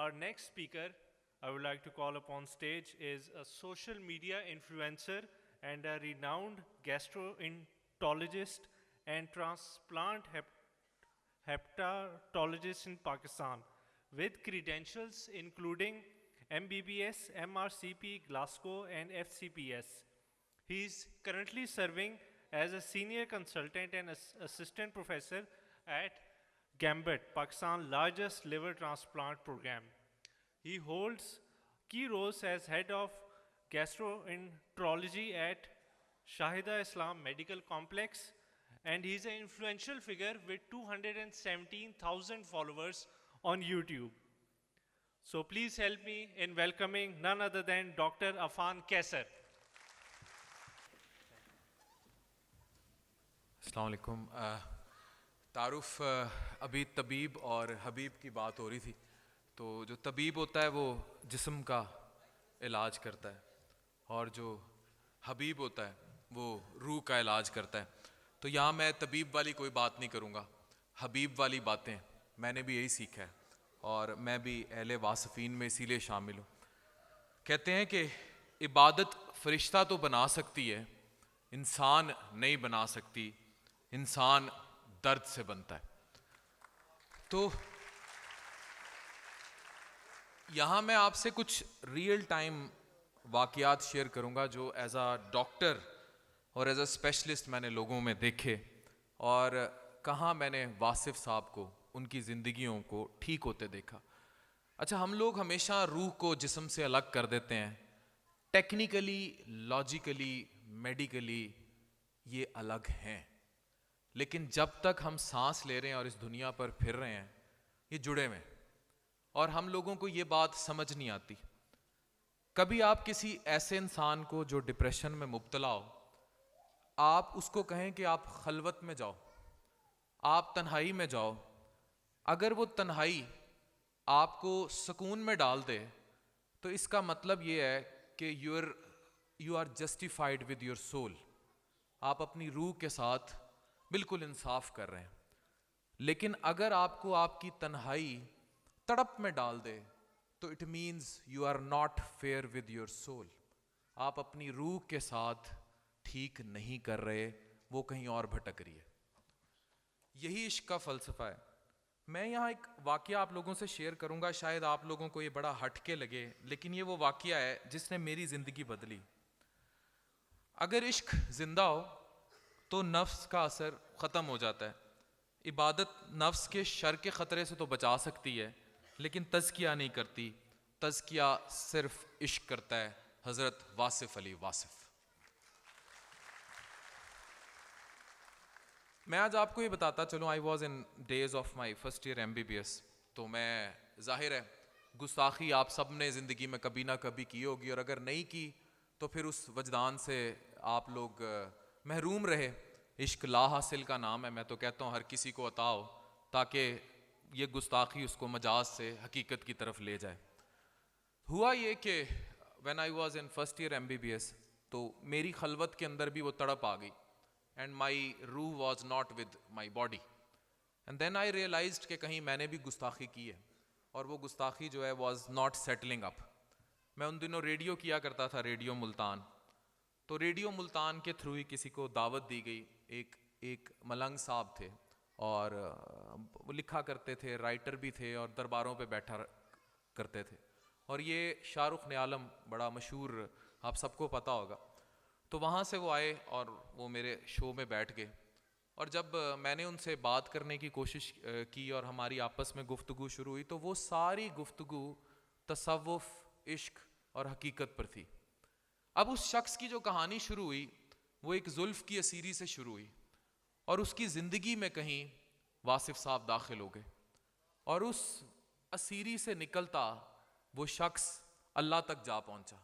Our next speaker I would like to call upon stage is a social media influencer and a renowned gastroenterologist and transplant hepatologist in Pakistan with credentials including MBBS, MRCP, Glasgow, and FCPS. He is currently serving as a senior consultant and assistant professor at Gambit, Pakistan's largest liver transplant program. He holds key roles as head of gastroenterology at Shahida Islam Medical Complex, and he's an influential figure with 217,000 followers on YouTube. So please help me in welcoming none other than Dr. Afan Kaisar. अस्सलाम वालेकुम। तारुफ अभी तबीब और हबीब की बात हो रही थी, तो जो तबीब होता है वो जिस्म का इलाज करता है और जो हबीब होता है वो रूह का इलाज करता है। तो यहाँ मैं तबीब वाली कोई बात नहीं करूँगा, हबीब वाली बातें मैंने भी यही सीखा है और मैं भी अहले वासफ़ीन में इसीलिए शामिल हूँ। कहते हैं कि इबादत फ़रिश्ता तो बना सकती है, इंसान नहीं बना सकती, इंसान दर्द से बनता है। तो यहाँ मैं आपसे कुछ रियल टाइम वाक़यात शेयर करूँगा जो एज अ डॉक्टर और एज अ स्पेशलिस्ट मैंने लोगों में देखे और कहाँ मैंने वासिफ साहब को, उनकी ज़िंदगियों को ठीक होते देखा। अच्छा, हम लोग हमेशा रूह को जिस्म से अलग कर देते हैं। टेक्निकली, लॉजिकली, मेडिकली ये अलग हैं, लेकिन जब तक हम सांस ले रहे हैं और इस दुनिया पर फिर रहे हैं ये जुड़े हुए हैं और हम लोगों को ये बात समझ नहीं आती। कभी आप किसी ऐसे इंसान को जो डिप्रेशन में मुब्तला हो, आप उसको कहें कि आप खलवत में जाओ, आप तन्हाई में जाओ, अगर वो तन्हाई आपको सुकून में डाल दे तो इसका मतलब ये है कि you are justified with your soul, आप अपनी रूह के साथ बिल्कुल इंसाफ कर रहे हैं। लेकिन अगर आपको आपकी तन्हाई तड़प में डाल दे तो it means you are not fair with your soul, आप अपनी रूह के साथ ठीक नहीं कर रहे, वो कहीं और भटक रही है। यही इश्क का फ़लसफ़ा है। मैं यहाँ एक वाक़या आप लोगों से शेयर करूँगा, शायद आप लोगों को ये बड़ा हटके लगे, लेकिन ये वो वाक़या है जिसने मेरी ज़िंदगी बदली। अगर इश्क ज़िंदा हो तो नफ्स का असर ख़त्म हो जाता है। इबादत नफ्स के शर के ख़तरे से तो बचा सकती है, लेकिन तज़किया नहीं करती। तज़किया सिर्फ इश्क करता है। हज़रत वासिफ़ अली वासिफ़। मैं आज आपको ये बताता चलूँ, I was in days of my first year MBBS। तो मैं, ज़ाहिर है गुस्ताखी आप सब ने ज़िंदगी में कभी ना कभी की होगी, और अगर नहीं की तो फिर उस वजदान से आप लोग महरूम रहे। इश्क ला हासिल का नाम है। मैं तो कहता हूँ हर किसी को अता हो ताकि ये गुस्ताखी उसको मजाज से हकीकत की तरफ ले जाए। हुआ ये कि when I was in first year MBBS तो मेरी खलवत के अंदर भी वो तड़प आ गई एंड माई रूह was not with my body. And then I realised कि कहीं मैंने भी गुस्ताखी की है और वो गुस्ताखी जो है वॉज नॉट सेटलिंग अप। मैं उन दिनों रेडियो किया करता था, रेडियो मुल्तान। तो रेडियो मुल्तान के थ्रू ही किसी को दावत दी गई। एक मलंग साहब थे और वो लिखा करते थे, राइटर भी थे और दरबारों पे बैठा करते थे। और ये शाहरुख ने आलम, बड़ा मशहूर, आप सबको पता होगा। तो वहाँ से वो आए और वो मेरे शो में बैठ गए। और जब मैंने उनसे बात करने की कोशिश की और हमारी आपस में गुफ्तगू शुरू हुई तो वो सारी गुफ्तगू तसव्वुफ़, इश्क और हकीकत पर थी। अब उस शख्स की जो कहानी शुरू हुई वो एक जुल्फ़ की असीरी से शुरू हुई और उसकी ज़िंदगी में कहीं वासिफ़ साहब दाखिल हो गए और उस असीरी से निकलता वो शख्स अल्लाह तक जा पहुंचा।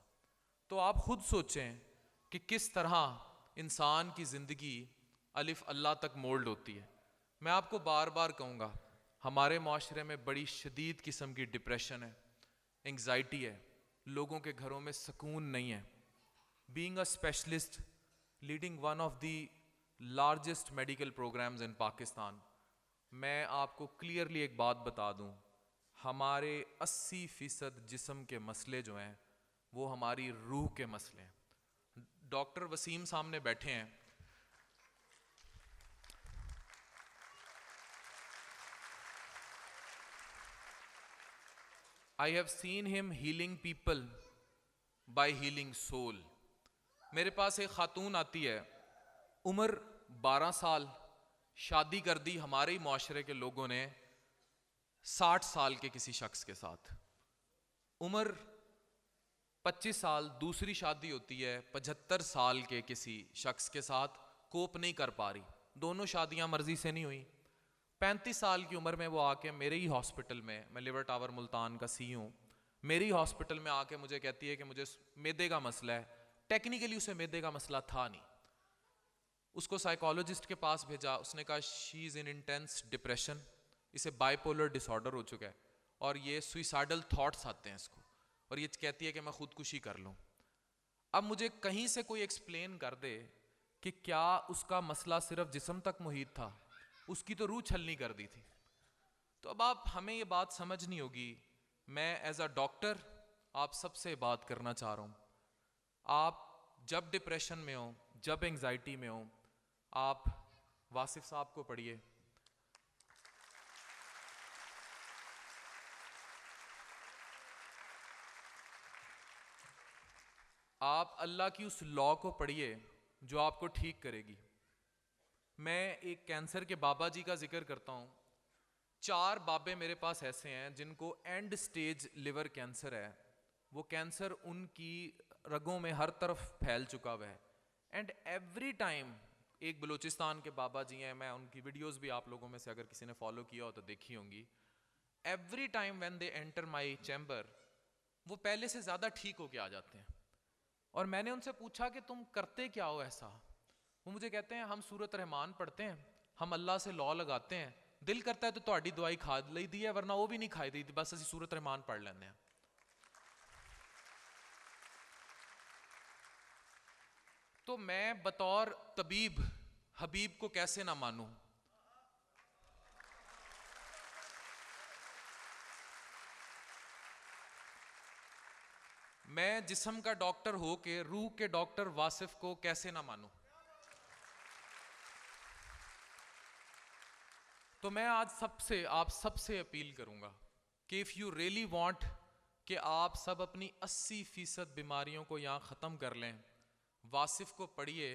तो आप खुद सोचें कि किस तरह इंसान की ज़िंदगी अलिफ अल्लाह तक मोल्ड होती है। मैं आपको बार बार कहूँगा, हमारे माशरे में बड़ी शदीद किस्म की डिप्रेशन है, एंग्जाइटी है, लोगों के घरों में सुकून नहीं है। Being a specialist leading one of the largest medical programmes in Pakistan, मैं आपको क्लियरली एक बात बता दूं, हमारे 80% जिस्म के मसले जो हैं वो हमारी रूह के मसले हैं। डॉक्टर वसीम सामने बैठे हैं। I have seen him healing people by healing soul. मेरे पास एक खातून आती है, उम्र 12 साल, शादी कर दी हमारे ही मुआशरे के लोगों ने 60 साल के किसी शख्स के साथ। उम्र 25 साल, दूसरी शादी होती है 75 साल के किसी शख्स के साथ, कोप नहीं कर पा रही, दोनों शादियां मर्जी से नहीं हुई। 35 साल की उम्र में वो आके मेरे ही हॉस्पिटल में, मैं लिवर टावर मुल्तान का सी हूँ, मेरे ही हॉस्पिटल में आके मुझे कहती है कि मुझे मैदे का मसला है। टेक्निकली उसे मैदे का मसला था नहीं। उसको साइकोलॉजिस्ट के पास भेजा, उसने कहा she is in intense depression, इसे बाइपोलर डिसऑर्डर हो चुका है और ये सुइसाइडल थॉट्स आते हैं इसको, और ये कहती है कि मैं खुदकुशी कर लूँ। अब मुझे कहीं से कोई एक्सप्लेन कर दे कि क्या उसका मसला सिर्फ जिस्म तक मुहित था, उसकी तो रूह छलनी कर दी थी। तो अब आप हमें ये बात समझनी होगी। मैं एज अ डॉक्टर आप सबसे बात करना चाह रहा हूँ, आप जब डिप्रेशन में हो, जब एंजाइटी में हो, आप वासिफ साहब को पढ़िए। आप अल्लाह की उस लॉ को पढ़िए जो आपको ठीक करेगी। मैं एक कैंसर के बाबा जी का जिक्र करता हूँ। 4 बाबे मेरे पास ऐसे हैं जिनको एंड स्टेज लिवर कैंसर है। वो कैंसर उनकी रगों में हर तरफ फैल चुका हुआ है। एंड एवरी टाइम, एक बलूचिस्तान के बाबा जी हैं, मैं उनकी वीडियोस भी आप लोगों में से अगर किसी ने फॉलो किया हो तो देखी होंगी। Every time when they enter my chamber, वो पहले से ज़्यादा ठीक होके आ जाते हैं। और मैंने उनसे पूछा कि तुम करते क्या हो ऐसा? वो मुझे कहते हैं हम सूरत रहमान पढ़ते हैं, हम अल्लाह से लॉ लगाते हैं, दिल करता है तो ਤੁਹਾਡੀ दवाई खा ली दी है, वरना वो भी नहीं खाई दी थी, बस असि सूरत रहमान पढ़ लेंगे हैं। तो मैं बतौर तबीब हबीब को कैसे ना मानूं? मैं जिस्म का डॉक्टर हो के रूह के डॉक्टर वासिफ को कैसे ना मानूं? तो मैं आज आप सबसे अपील करूंगा कि इफ़ यू रियली वांट कि आप सब अपनी 80% बीमारियों को यहाँ ख़त्म कर लें, वासिफ को पढ़िए,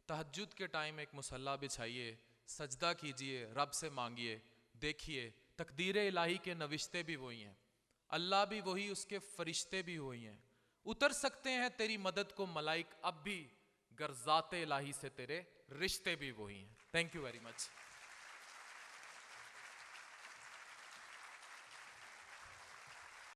तहज्जुद के टाइम एक मुसल्ला बिछाइए, सजदा कीजिए, रब से मांगिए। देखिए तकदीर इलाही के नविश्ते भी वही हैं, अल्लाह भी वही, उसके फरिश्ते भी वही हैं। उतर सकते हैं तेरी मदद को मलाइक अब भी, गर्जाते इलाही से तेरे रिश्ते भी वही हैं। Thank you very much.